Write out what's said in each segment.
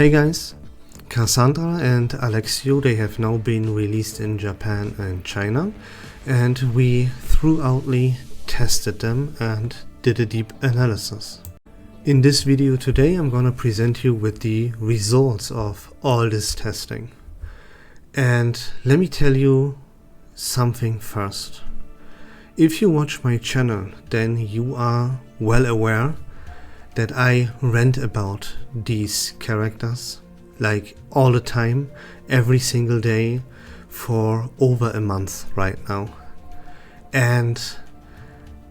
Hey guys, Kassandra and Alexio, they have now been released in Japan and China, and we thoroughly tested them and did a deep analysis. In this video today I'm gonna present you with the results of all this testing. And let me tell you something first. If you watch my channel, then you are well aware that I rant about these characters like all the time, every single day for over a month right now. And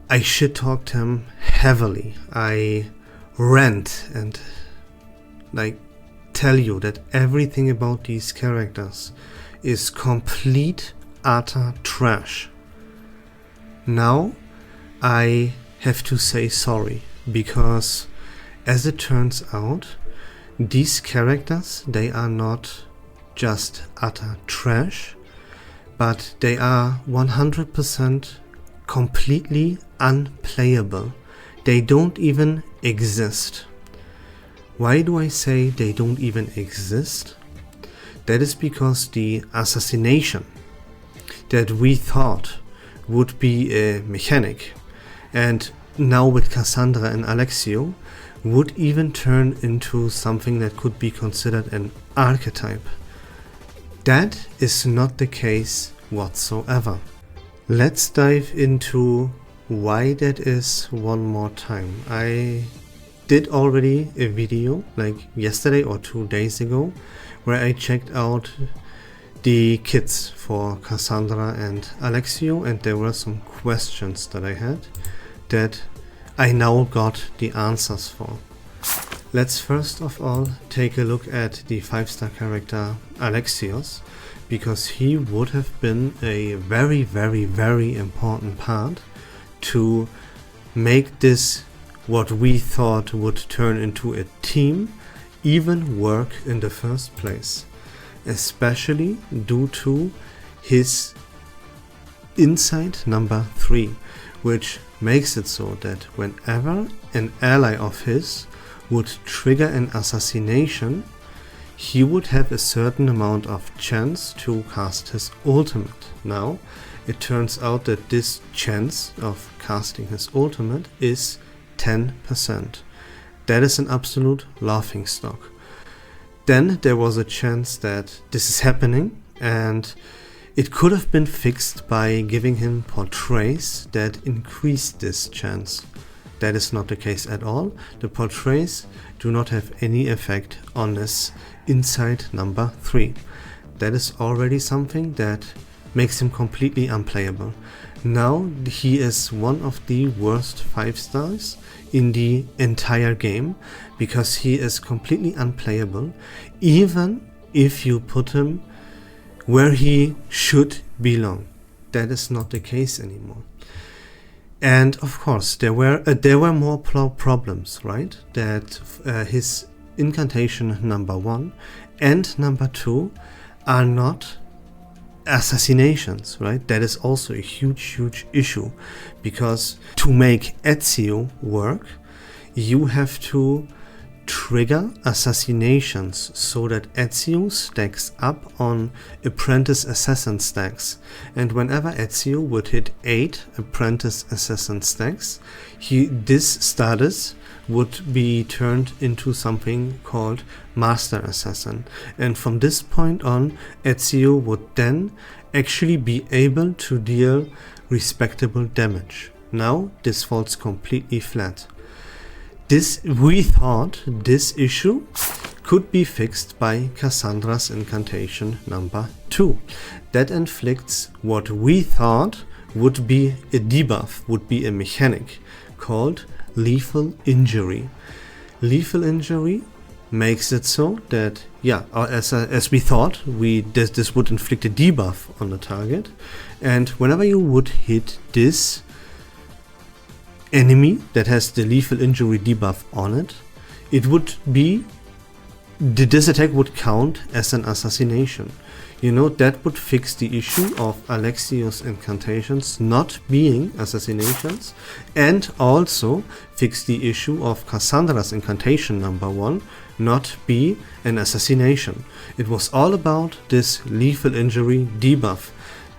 I shit talk them heavily. I rant and tell you that everything about these characters is complete utter trash. Now I have to say sorry, because as it turns out, these characters, they are not just utter trash, but they are 100% completely unplayable. They don't even exist. Why do I say they don't even exist? That is because the assassination that we thought would be a mechanic, and now with Kassandra and Alexio, would even turn into something that could be considered an archetype. That is not the case whatsoever. Let's dive into why that is one more time. I did already a video like yesterday or 2 days ago where I checked out the kits for Kassandra and Alexio, and there were some questions that I had that I now got the answers for. Let's first of all take a look at the 5-star character Alexios, because he would have been a very important part to make this, what we thought would turn into a team, even work in the first place. Especially due to his insight number 3, which makes it so that whenever an ally of his would trigger an assassination, he would have a certain amount of chance to cast his ultimate. Now, it turns out that this chance of casting his ultimate is 10%. That is an absolute laughingstock. Then there was a chance that this is happening, and it could have been fixed by giving him portrays that increased this chance. That is not the case at all. The portrays do not have any effect on this insight number 3. That is already something that makes him completely unplayable. Now he is one of the worst 5 stars in the entire game, because he is completely unplayable, even if you put him where he should belong. That is not the case anymore. And of course there were more problems, right? That his incantation number 1 and number 2 are not assassinations, right? That is also a huge issue, because to make Ezio work, you have to trigger assassinations so that Ezio stacks up on apprentice assassin stacks, and whenever Ezio would hit 8 apprentice assassin stacks, this status would be turned into something called master assassin, and from this point on Ezio would then actually be able to deal respectable damage. Now this falls completely flat. We thought this issue could be fixed by Cassandra's incantation number 2. That inflicts what we thought would be a debuff, would be a mechanic called lethal injury. Lethal injury makes it so that, as we thought, this would inflict a debuff on the target, and whenever you would hit this enemy that has the lethal injury debuff on it, this attack would count as an assassination. You know, that would fix the issue of Alexio's incantations not being assassinations, and also fix the issue of Cassandra's incantation number 1 not be an assassination. It was all about this lethal injury debuff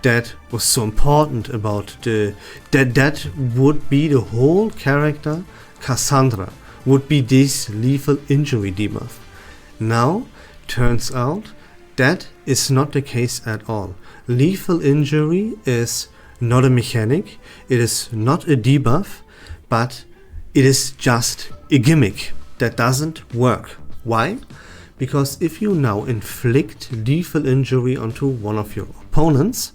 that was so important about that would be the whole character Cassandra, would be this lethal injury debuff. Now, turns out that is not the case at all. Lethal injury is not a mechanic, it is not a debuff, but it is just a gimmick that doesn't work. Why? Because if you now inflict lethal injury onto one of your opponents,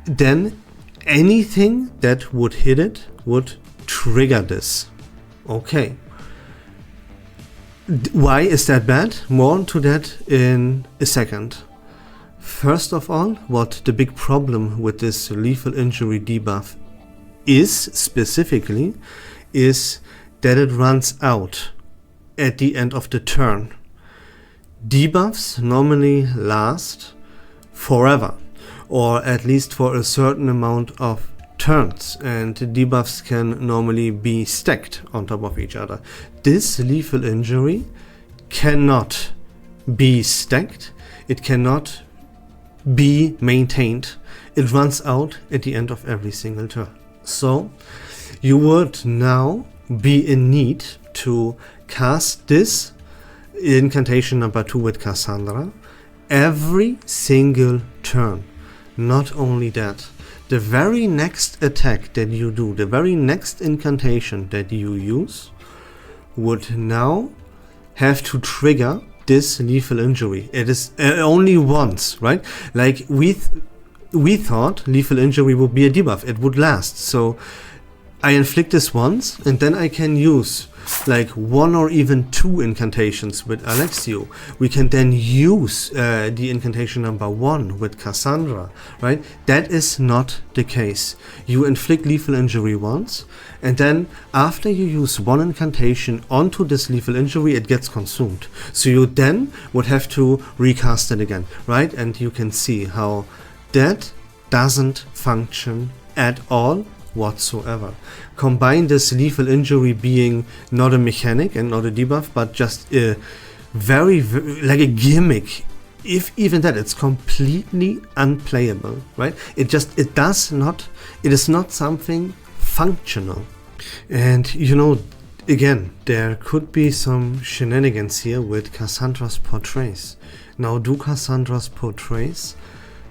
then anything that would hit it would trigger this. Okay. Why is that bad? More to that in a second. First of all, what the big problem with this lethal injury debuff is specifically is that it runs out at the end of the turn. Debuffs normally last forever, or at least for a certain amount of turns, and debuffs can normally be stacked on top of each other. This lethal injury cannot be stacked, it cannot be maintained. It runs out at the end of every single turn. So you would now be in need to cast this incantation number 2 with Cassandra every single turn. Not only that, the very next attack that you do, the very next incantation that you use, would now have to trigger this lethal injury. It is only once, right? Like we thought lethal injury would be a debuff, it would last. So I inflict this once, and then I can use like 1 or even 2 incantations with Alexio. We can then use the incantation number 1 with Cassandra, right? That is not the case. You inflict lethal injury once, and then after you use 1 incantation onto this lethal injury, it gets consumed. So you then would have to recast it again, right? And you can see how that doesn't function at all whatsoever. Combine this lethal injury being not a mechanic and not a debuff, but just a very like a gimmick. If even that, it's completely unplayable, right? It is not something functional. And you know, again, there could be some shenanigans here with Cassandra's portrays. Now, do Cassandra's portrays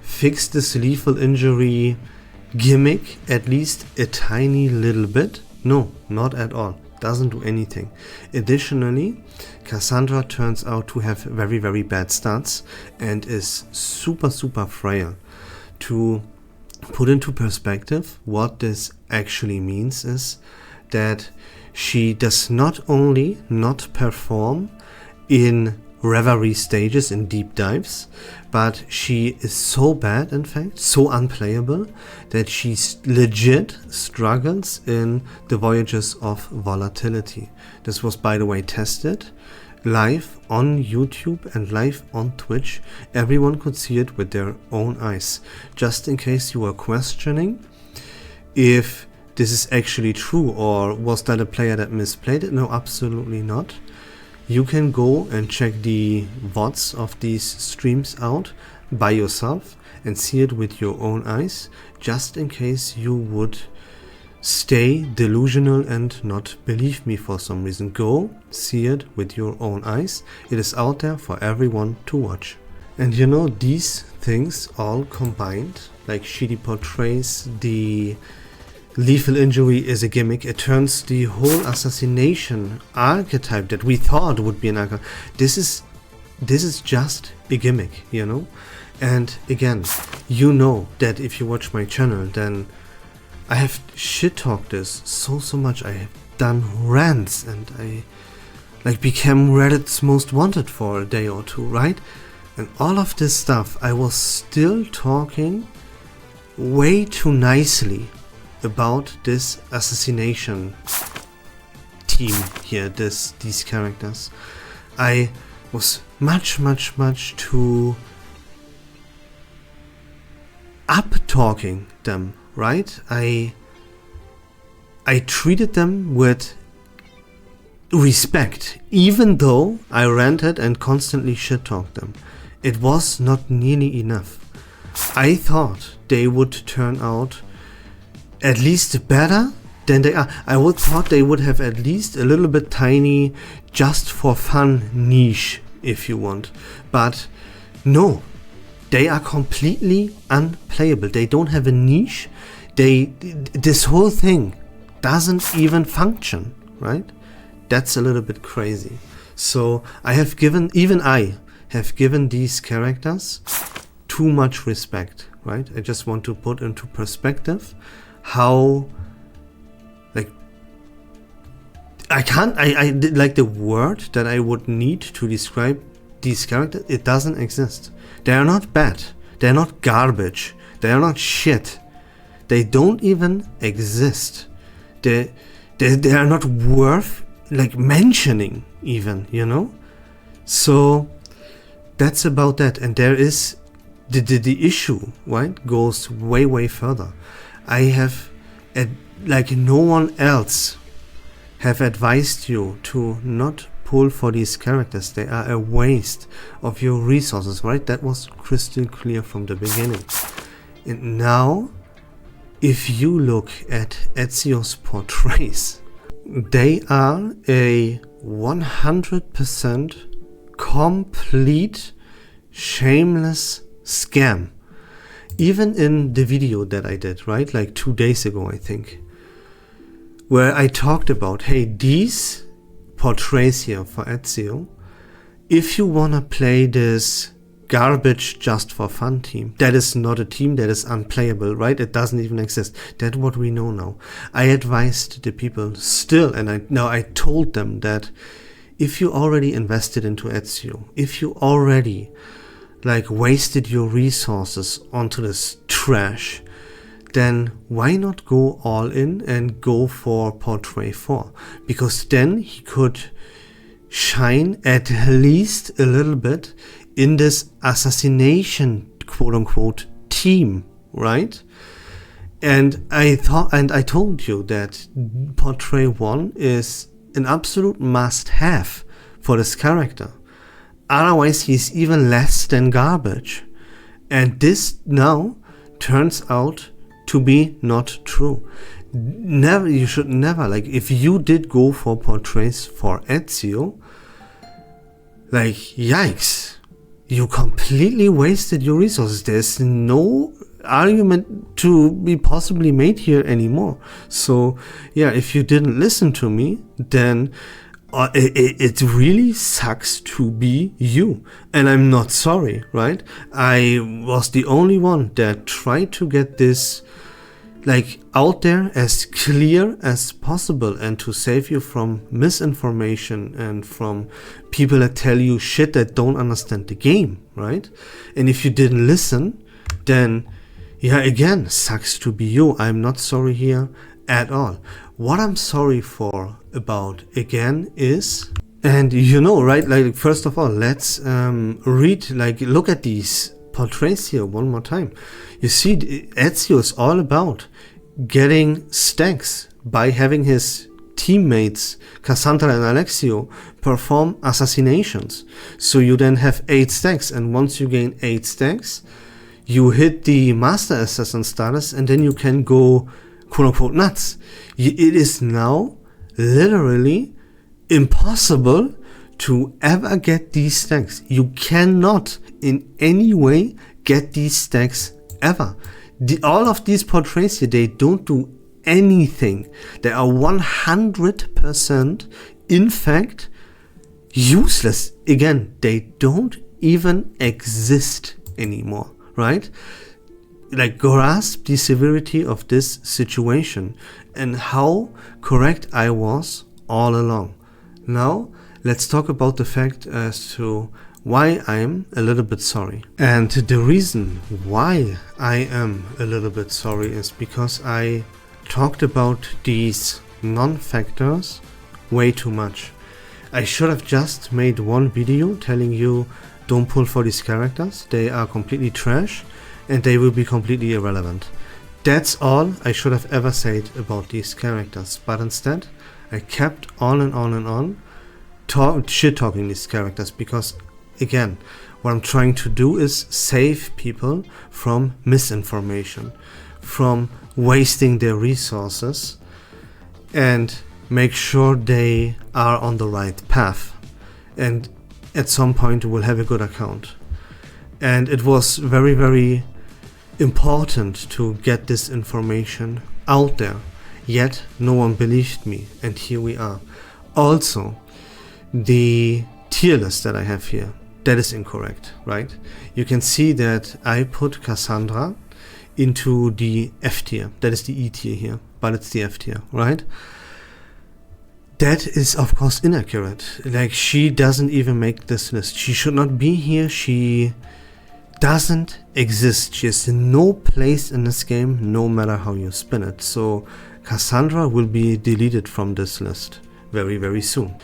fix this lethal injury gimmick at least a tiny little bit? No, not at all. Doesn't do anything. Additionally, Cassandra turns out to have very, very bad stats and is super, super frail. To put into perspective, what this actually means is that she does not only not perform in reverie stages, in deep dives, but she is so bad, in fact, so unplayable, that she legit struggles in the voyages of volatility. This was, by the way, tested live on YouTube and live on Twitch. Everyone could see it with their own eyes. Just in case you were questioning if this is actually true, or was that a player that misplayed it? No, absolutely not. You can go and check the VODs of these streams out by yourself and see it with your own eyes, just in case you would stay delusional and not believe me for some reason. Go see it with your own eyes. It is out there for everyone to watch. And you know, these things all combined, like shitty portrays, the lethal injury is a gimmick. It turns the whole assassination archetype that we thought would be an archetype. This is just a gimmick, you know? And again, you know that if you watch my channel, then I have shit-talked this so much. I have done rants, and I like became Reddit's most wanted for a day or two, right? And all of this stuff, I was still talking way too nicely about this assassination team here, these characters. I was much too up-talking them, right? I treated them with respect, even though I ranted and constantly shit-talked them. It was not nearly enough. I thought they would turn out at least better than they are. I would thought they would have at least a little bit tiny, just for fun niche, if you want. But no, they are completely unplayable. They don't have a niche. This whole thing doesn't even function, right? That's a little bit crazy. So I have given these characters too much respect, right? I just want to put into perspective how, like, I like the word that I would need to describe these characters, it doesn't exist. They are not bad. They are not garbage. They are not shit. They don't even exist. They are not worth, like, mentioning even, you know? So that's about that. And there is the issue, right, goes way further. I have, like no one else, have advised you to not pull for these characters. They are a waste of your resources, right? That was crystal clear from the beginning. And now, if you look at Ezio's portrays, they are a 100% complete shameless scam. Even in the video that I did, right, like 2 days ago, I think, where I talked about, hey, these portrays here for Ezio, if you wanna play this garbage just for fun team, that is not a team, that is unplayable, right? It doesn't even exist. That's what we know now. I advised the people still, and I told them that if you already invested into Ezio, if you already, like, wasted your resources onto this trash, then why not go all in and go for Portray 4? Because then he could shine at least a little bit in this assassination, quote-unquote, team, right? And I told you that Portray 1 is an absolute must-have for this character. Otherwise, he's even less than garbage. And this now turns out to be not true. You should never, like, if you did go for portrays for Ezio, like, yikes, you completely wasted your resources. There's no argument to be possibly made here anymore. So yeah, if you didn't listen to me, then it really sucks to be you, and I'm not sorry, right? I was the only one that tried to get this, like, out there as clear as possible, and to save you from misinformation and from people that tell you shit that don't understand the game, right? And if you didn't listen, then yeah, again, sucks to be you. I'm not sorry here at all. What I'm sorry for about, again, is, and you know, right, like, first of all, let's look at these portrays here one more time. You see, Ezio is all about getting stacks by having his teammates Kassandra and Alexio perform assassinations. So you then have 8 stacks, and once you gain 8 stacks, you hit the Master Assassin status, and then you can go, quote-unquote, nuts. It is now literally impossible to ever get these stacks. You cannot in any way get these stacks ever. All of these portrays here, they don't do anything. They are 100%, in fact, useless. Again, they don't even exist anymore, right? Like, grasp the severity of this situation and how correct I was all along. Now, let's talk about the fact as to why I'm a little bit sorry. And the reason why I am a little bit sorry is because I talked about these non-factors way too much. I should have just made one video telling you don't pull for these characters, they are completely trash and they will be completely irrelevant. That's all I should have ever said about these characters, but instead I kept on and on and on shit-talking these characters, because again, what I'm trying to do is save people from misinformation, from wasting their resources, and make sure they are on the right path, and at some point will have a good account. And it was very, very important to get this information out there, yet no one believed me, and here we are. Also, the tier list that I have here, that is incorrect, right? You can see that I put Cassandra into the F tier. That is the E tier here, but it's the F tier, right? That is of course inaccurate. Like, she doesn't even make this list. She should not be here. She doesn't exist. She has no place in this game, no matter how you spin it. So Cassandra will be deleted from this list very, very soon.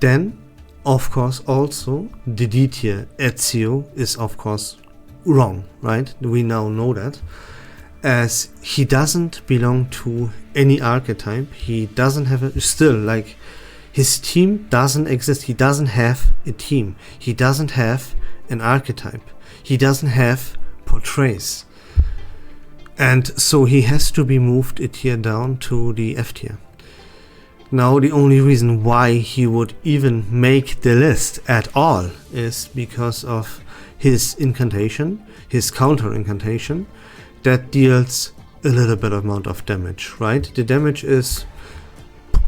Then, of course, also the D tier Ezio is of course wrong, right? We now know that, as he doesn't belong to any archetype. He doesn't have like, his team doesn't exist. He doesn't have a team. He doesn't have an archetype. He doesn't have portrays. And so he has to be moved a tier down to the F tier. Now, the only reason why he would even make the list at all is because of his incantation, his counter incantation, that deals a little bit amount of damage, right? The damage is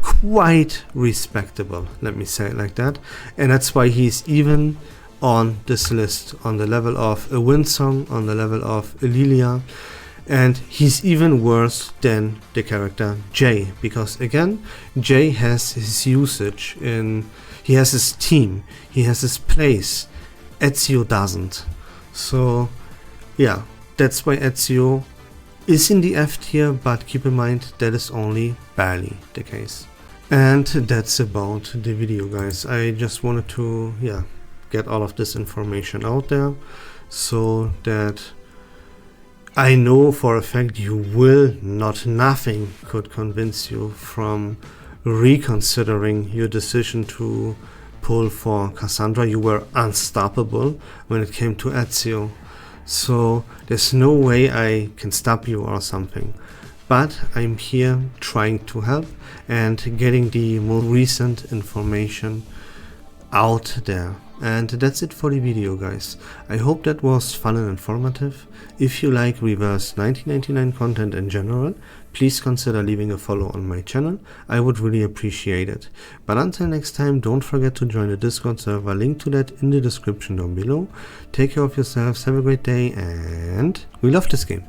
quite respectable, let me say it like that, and that's why he's even on this list, on the level of a Windsong, on the level of a Lilia, and he's even worse than the character Jay, because again, Jay has his usage he has his team, he has his place. Ezio doesn't. So yeah, that's why Ezio is in the F tier, but keep in mind that is only barely the case. And that's about the video, guys. I just wanted to get all of this information out there, so that I know for a fact you will not, nothing could convince you from reconsidering your decision to pull for Cassandra. You were unstoppable when it came to Ezio, so there's no way I can stop you or something. But I'm here trying to help and getting the more recent information out there. And that's it for the video, guys. I hope that was fun and informative. If you like Reverse 1999 content in general, please consider leaving a follow on my channel. I would really appreciate it. But until next time, don't forget to join the Discord server, link to that in the description down below. Take care of yourselves, have a great day, and we love this game.